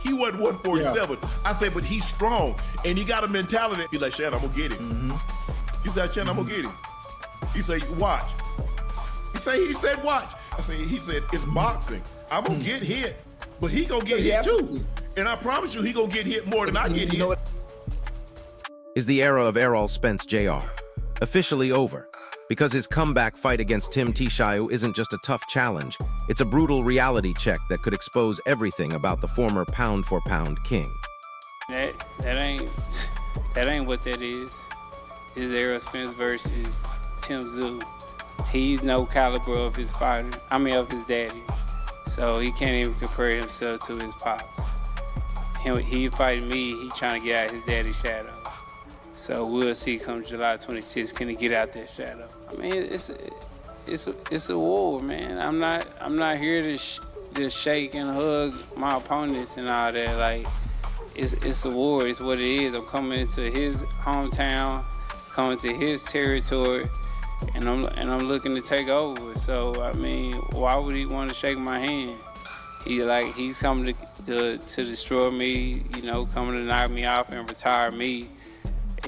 He wasn't 147. Yeah. I said, but he's strong and he got a mentality. He's like, Shannon, I'm gonna get him. He said, Shannon, I'm gonna get him. He said, watch. He said, watch. He said, it's boxing. I'm gonna get hit, but he gonna get hit too. And I promise you, he gonna get hit more than I get hit. Is the era of Errol Spence Jr. officially over? Because his comeback fight against Tszyu isn't just a tough challenge, it's a brutal reality check that could expose everything about the former pound-for-pound king. That ain't what that is. It's Errol Spence versus Tszyu. He's no caliber of his father, of his daddy. So he can't even compare himself to his pops. He fighting me, he trying to get out his daddy's shadow. So we'll see come July 26th, can he get out that shadow? I mean, it's a war, man. I'm not here to just shake and hug my opponents and all that. Like, it's a war. It's what it is. I'm coming into his hometown, coming to his territory, and I'm looking to take over. So I mean, why would he want to shake my hand? He's coming to destroy me. Coming to knock me off and retire me.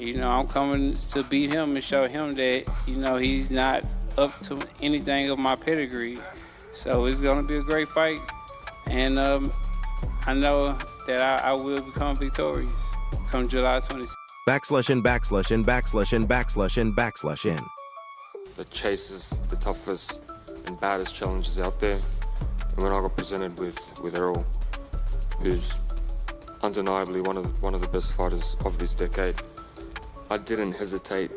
I'm coming to beat him and show him that, he's not up to anything of my pedigree. So it's going to be a great fight. And I know that I will become victorious come July 26th. /in. The chase is the toughest and baddest challenges out there. And when I got presented with Errol, who's undeniably one of the best fighters of this decade, I didn't hesitate,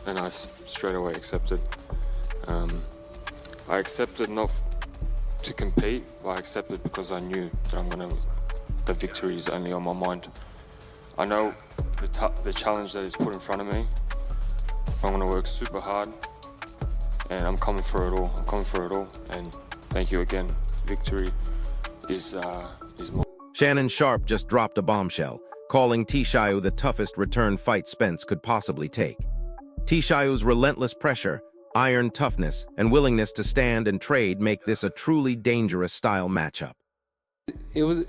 and I straight away accepted. I accepted not to compete, but I accepted because I knew that the victory is only on my mind. I know the challenge that is put in front of me. I'm gonna work super hard, and I'm coming for it all. And thank you again. Victory is more. Shannon Sharpe just dropped a bombshell, calling Tszyu the toughest return fight Spence could possibly take. Tszyu's relentless pressure, iron toughness, and willingness to stand and trade make this a truly dangerous style matchup. It was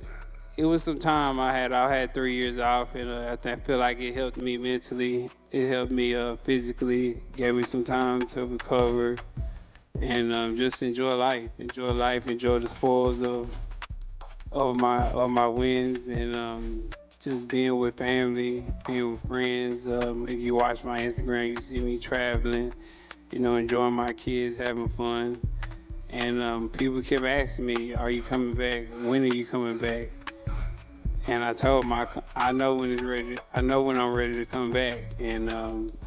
some time I had 3 years off, and I feel like it helped me mentally. It helped me physically, gave me some time to recover, and just enjoy life, enjoy the spoils of my wins, and just being with family, being with friends. If you watch my Instagram, you see me traveling, enjoying my kids, having fun. And people kept asking me, are you coming back? When are you coming back? And I told them, I know when it's ready. I know when I'm ready to come back. And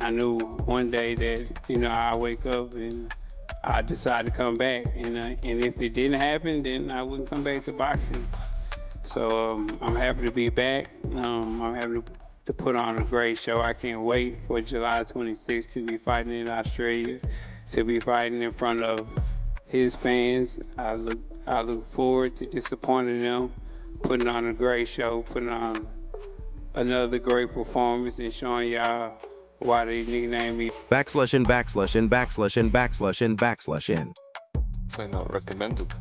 I knew one day that, I wake up and I decide to come back. And if it didn't happen, then I wouldn't come back to boxing. So I'm happy to be back. I'm happy to put on a great show. I can't wait for July 26th to be fighting in Australia, to be fighting in front of his fans. I look forward to disappointing them, putting on a great show, putting on another great performance, and showing y'all why they nickname me. /in. Definitely not recommended,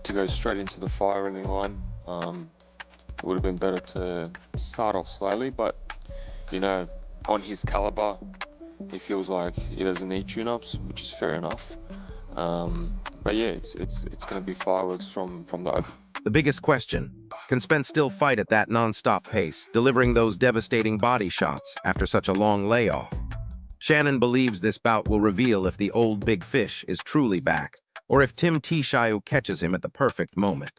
to go straight into the firing line. It would have been better to start off slowly, but on his caliber, he feels like he doesn't need tune-ups, which is fair enough. But yeah, it's going to be fireworks from the open. The biggest question, can Spence still fight at that non-stop pace, delivering those devastating body shots after such a long layoff? Shannon believes this bout will reveal if the old big fish is truly back, or if Tszyu catches him at the perfect moment.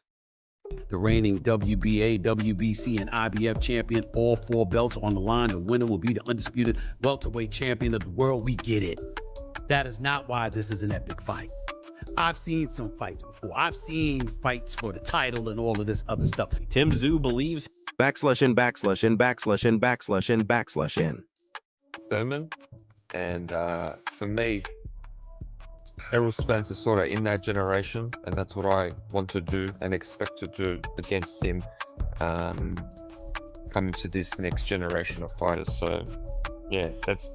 The reigning WBA, WBC, and IBF champion, all 4 belts on the line. The winner will be the undisputed welterweight champion of the world. We get it. That is not why this is an epic fight. I've seen some fights before. I've seen fights for the title and all of this other stuff. Tszyu believes /in. Thurman, and for me, Errol Spence is sort of in that generation, and that's what I want to do and expect to do against him, coming to this next generation of fighters. So yeah, that's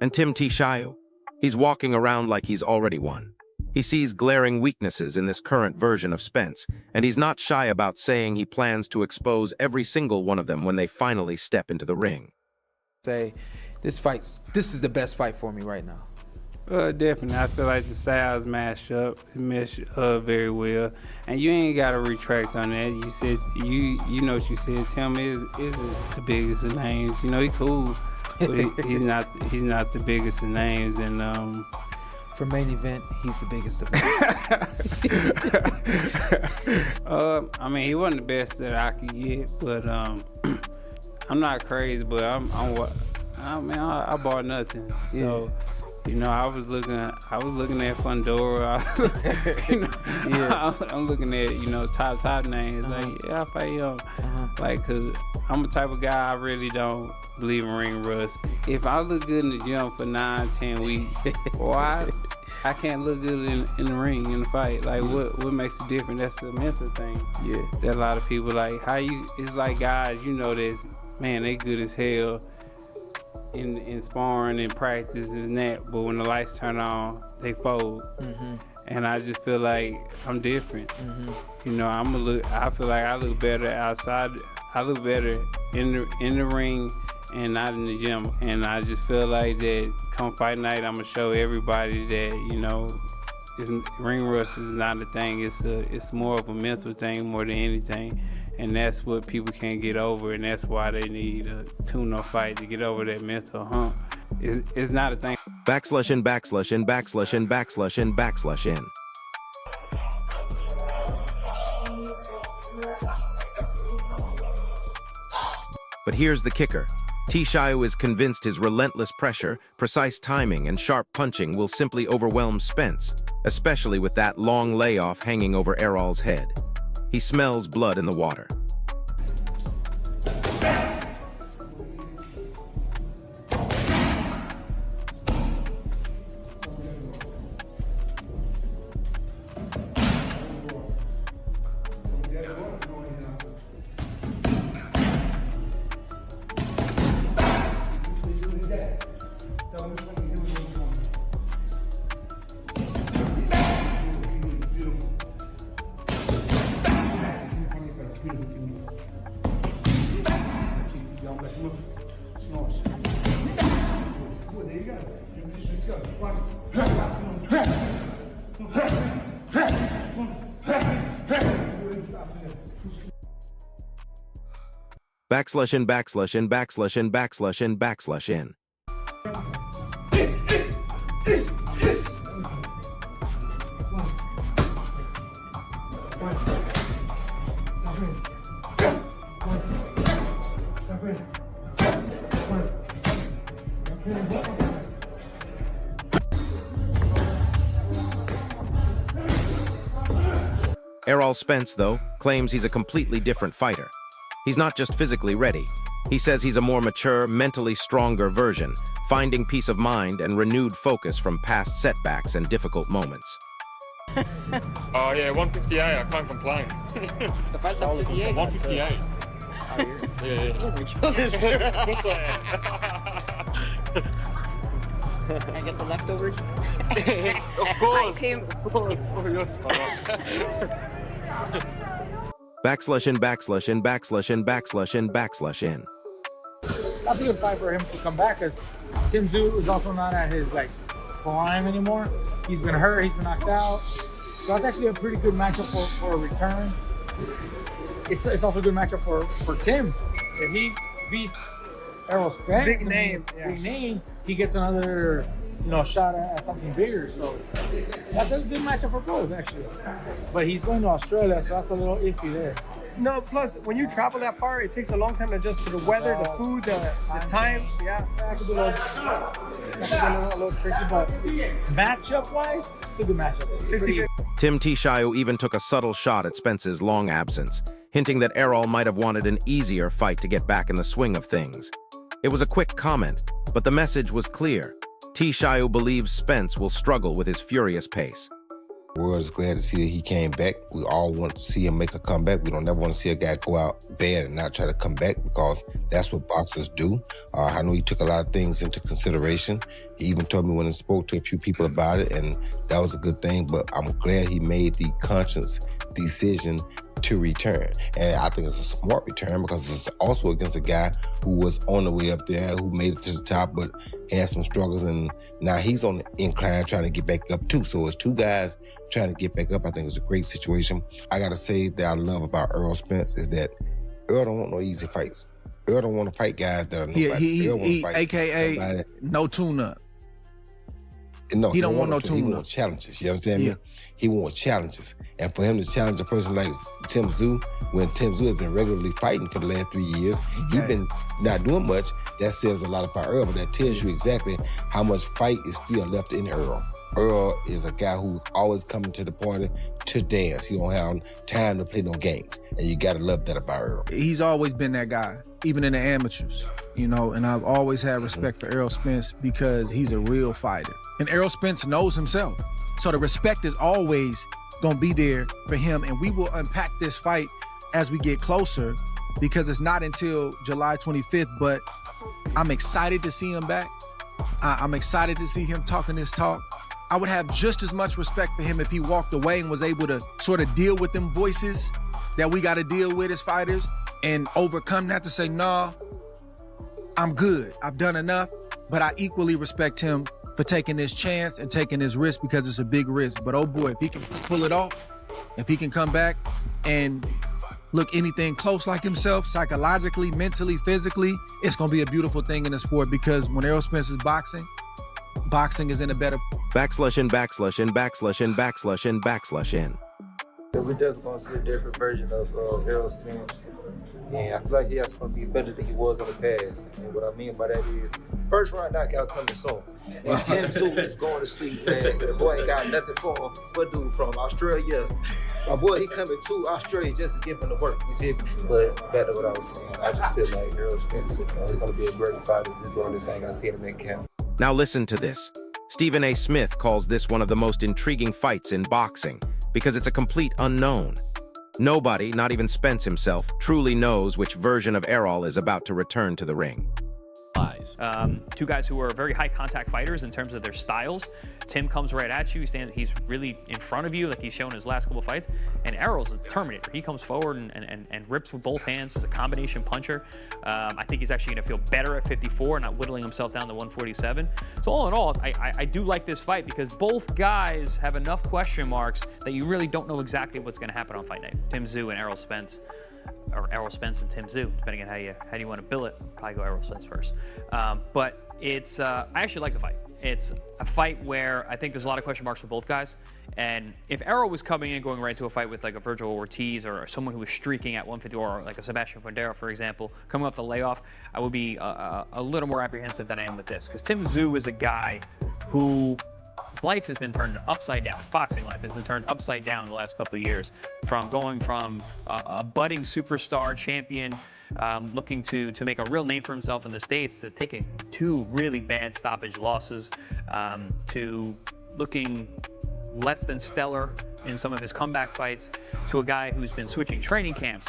And Tszyu, he's walking around like he's already won. He sees glaring weaknesses in this current version of Spence, and he's not shy about saying he plans to expose every single one of them when they finally step into the ring. Say, this is the best fight for me right now. Definitely. I feel like the styles mesh up very well, and you ain't gotta retract on that. You said you know what you said. Tim is the biggest of names. You know, he cool, but he's not the biggest of names. And For main event, he's the biggest of names. I mean, he wasn't the best that I could get, but I'm not crazy, but I bought nothing. So. Yeah. You know, I was looking at Fundora. I'm looking at, you know, top names. Like, yeah, I fight him. Like, cause I'm a type of guy, I really don't believe in ring rust. If I look good in the gym for 9-10 weeks, why I can't look good in the ring, in the fight? Like, what makes the difference? That's the mental thing. Yeah. That a lot of people like, it's like guys, you know this, man, they good as hell. In sparring and practice and that, but when the lights turn on, they fold. And I just feel like I'm different. You know, I feel like I look better outside. I look better in the ring and not in the gym. And I just feel like that come fight night, I'm gonna show everybody that, you know, ring rust is not a thing. It's more of a mental thing more than anything. And that's what people can't get over, and that's why they need a tune-up fight to get over that mental hump. It's not a thing. Backslash in, backslash in, backslash in, backslash in, backslash in. But here's the kicker. Tszyu is convinced his relentless pressure, precise timing, and sharp punching will simply overwhelm Spence, especially with that long layoff hanging over Errol's head. He smells blood in the water. Backslash in, backslash in, backslash in, backslash in, backslash in. Errol Spence, though, claims he's a completely different fighter. He's not just physically ready. He says he's a more mature, mentally stronger version, finding peace of mind and renewed focus from past setbacks and difficult moments. Oh yeah, 158, I can't complain. The fight's at 58. 158. Can I get the leftovers? Of course. Of course. Oh, yes, Backslash in, backslash in, backslash in, backslash in, backslash in. That's a good fight for him to come back, because Tszyu is also not at his prime anymore. He's been hurt, he's been knocked out. So that's actually a pretty good matchup for a return. It's also a good matchup for Tim. If he beats Errol Spence, big name, he gets another shot at something bigger. So that's a good matchup for both, actually. But he's going to Australia, so that's a little iffy there. No, plus when you travel that far, it takes a long time to adjust to the weather, the food, the time. Yeah, that could be a little tricky, but matchup-wise, it's a good matchup. Tim Tszyu even took a subtle shot at Spence's long absence, hinting that Errol might have wanted an easier fight to get back in the swing of things. It was a quick comment, but the message was clear. Tszyu believes Spence will struggle with his furious pace. We're just glad to see that he came back. We all want to see him make a comeback. We don't never want to see a guy go out bad and not try to come back, because that's what boxers do. I know he took a lot of things into consideration. He even told me when he spoke to a few people about it, and that was a good thing. But I'm glad he made the conscious decision to return. And I think it's a smart return, because it's also against a guy who was on the way up there, who made it to the top, but had some struggles, and now he's on the incline trying to get back up too. So it's two guys trying to get back up. I think it's a great situation. I gotta say that I love about Errol Spence is that Earl don't want no easy fights. Earl don't want to fight guys that are nobody. Earl want to fight AKA somebody. No tune-up. No, he don't want no tune-up. He wants challenges. You understand me? He wants challenges. And for him to challenge a person like Tim Tszyu, when Tim Tszyu has been regularly fighting for the last 3 years, he's been not doing much. That says a lot about Earl, but that tells you exactly how much fight is still left in Earl. Earl is a guy who's always coming to the party to dance. He don't have time to play no games. And you gotta love that about Earl. He's always been that guy, even in the amateurs, you know, and I've always had respect for Errol Spence because he's a real fighter. And Errol Spence knows himself. So the respect is always gonna be there for him, and we will unpack this fight as we get closer, because it's not until July 25th, but I'm excited to see him back. I'm excited to see him talking this talk. I would have just as much respect for him if he walked away and was able to sort of deal with them voices that we got to deal with as fighters and overcome that, to say, nah, I'm good. I've done enough. But I equally respect him for taking this chance and taking this risk, because it's a big risk. But oh boy, if he can pull it off, if he can come back and look anything close like himself, psychologically, mentally, physically, it's going to be a beautiful thing in the sport, because when Errol Spence is boxing, boxing is in a better... Backslash in, backslash in, backslash in, backslash in, backslash in. We're just going to see a different version of Errol Spence. And I feel like he's going to be better than he was in the past. And what I mean by that is, first round knockout coming soon. And Tim Tszyu is going to sleep, man. The boy ain't got nothing for him. What dude from Australia? My boy, he coming to Australia just to give him the work. You feel me? But back to what I was saying, I just feel like Errol Spence is going to be a great fighter. He's doing this thing. I see him in camp. Now listen to this. Stephen A. Smith calls this one of the most intriguing fights in boxing because it's a complete unknown. Nobody, not even Spence himself, truly knows which version of Errol is about to return to the ring. Two guys who are very high contact fighters in terms of their styles. Tim comes right at you. He's really in front of you, like he's shown in his last couple fights. And Errol's a Terminator. He comes forward and rips with both hands. He's a combination puncher. I think he's actually going to feel better at 54, not whittling himself down to 147. So all in all, I do like this fight because both guys have enough question marks that you really don't know exactly what's going to happen on fight night. Tim Tszyu and Errol Spence. Or Errol Spence and Tim Tszyu, depending on how you want to bill it. Probably go Errol Spence first. But it's I actually like the fight. It's a fight where I think there's a lot of question marks for both guys. And if Errol was coming in and going right into a fight with like a Virgil Ortiz or someone who was streaking at 150, or like a Sebastian Fundera, for example, coming off the layoff, I would be a little more apprehensive than I am with this. Because Tim Tszyu is a guy who life has been turned upside down. Boxing life has been turned upside down in the last couple of years. From going from a budding superstar champion looking to make a real name for himself in the States, to taking 2 really bad stoppage losses, to looking less than stellar in some of his comeback fights, to a guy who's been switching training camps,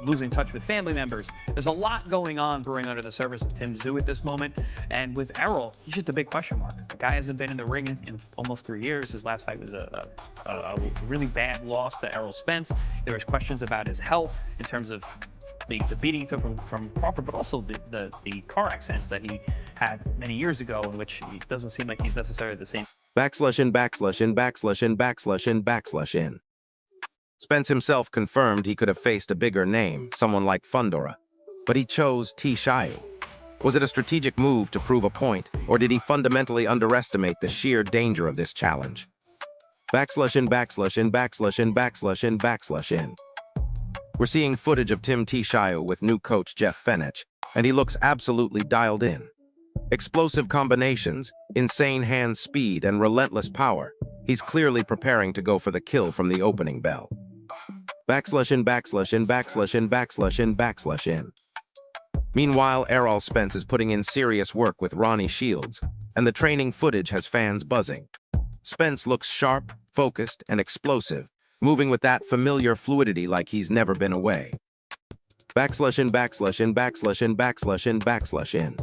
losing touch with family members. There's a lot going on brewing under the surface of Tim Tszyu at this moment. And with Errol, he's just a big question mark. The guy hasn't been in the ring in almost 3 years. His last fight was a really bad loss to Errol Spence. There was questions about his health in terms of the beating he took from Crawford, but also the car accidents that he had many years ago, in which it doesn't seem like he's necessarily the same. Backslash in, backslash in, backslash in, backslash in, backslash in. Spence himself confirmed he could have faced a bigger name, someone like Fundora, but he chose Tszyu. Was it a strategic move to prove a point, or did he fundamentally underestimate the sheer danger of this challenge? Backslash in, backslash in, backslash in, backslash in, backslash in. We're seeing footage of Tszyu with new coach Jeff Fenech, and he looks absolutely dialed in. Explosive combinations, insane hand speed, and relentless power. He's clearly preparing to go for the kill from the opening bell. Backslash in, backslash in, backslash in, backslash in, backslash in. Meanwhile, Errol Spence is putting in serious work with Ronnie Shields, and the training footage has fans buzzing. Spence looks sharp, focused, and explosive, moving with that familiar fluidity like he's never been away. Backslash in, backslash in, backslash in, backslash in, backslash in.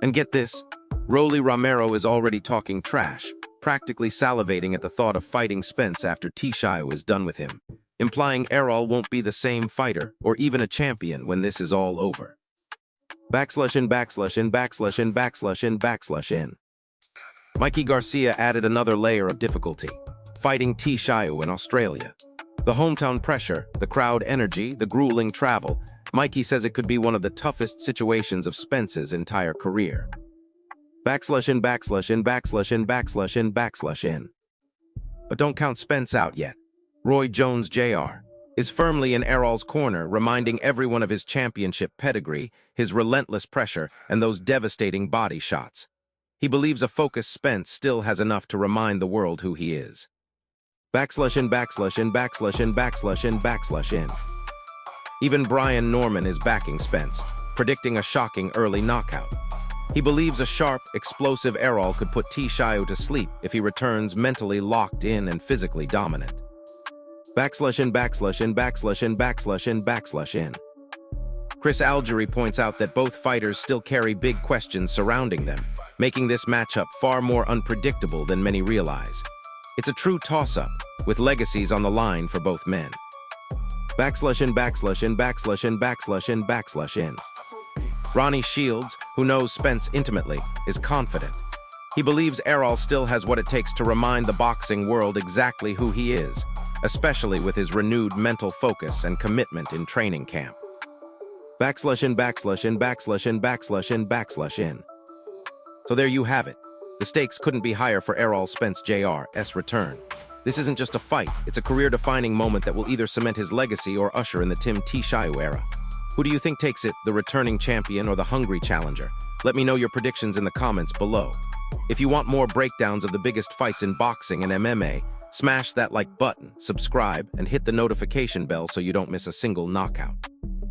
And get this, Rolly Romero is already talking trash, practically salivating at the thought of fighting Spence after Tszyu is done with him, implying Errol won't be the same fighter or even a champion when this is all over. Backslash in, backslash in, backslash in, backslash in, backslash in. Mikey Garcia added another layer of difficulty, fighting Tszyu in Australia. The hometown pressure, the crowd energy, the grueling travel. Mikey says it could be one of the toughest situations of Spence's entire career. Backslash in, backslash in, backslash in, backslash in, backslash in. But don't count Spence out yet. Roy Jones Jr. is firmly in Errol's corner, reminding everyone of his championship pedigree, his relentless pressure, and those devastating body shots. He believes a focused Spence still has enough to remind the world who he is. Backslash in, backslash in, backslash in, backslash in, backslash in. Even Brian Norman is backing Spence, predicting a shocking early knockout. He believes a sharp, explosive Errol could put Tszyu to sleep if he returns mentally locked in and physically dominant. Backslash in, backslash in, backslash in, backslash in, backslash in. Chris Algery points out that both fighters still carry big questions surrounding them, making this matchup far more unpredictable than many realize. It's a true toss-up, with legacies on the line for both men. Backslash in, backslash in, backslash in, backslash in, backslash in. Ronnie Shields, who knows Spence intimately, is confident. He believes Errol still has what it takes to remind the boxing world exactly who he is, especially with his renewed mental focus and commitment in training camp. Backslash in, backslash in, backslash in, backslash in, backslash in. So there you have it. The stakes couldn't be higher for Errol Spence Jr.'s return. This isn't just a fight, it's a career-defining moment that will either cement his legacy or usher in the Tim Tszyu era. Who do you think takes it, the returning champion or the hungry challenger? Let me know your predictions in the comments below. If you want more breakdowns of the biggest fights in boxing and MMA, smash that like button, subscribe, and hit the notification bell so you don't miss a single knockout.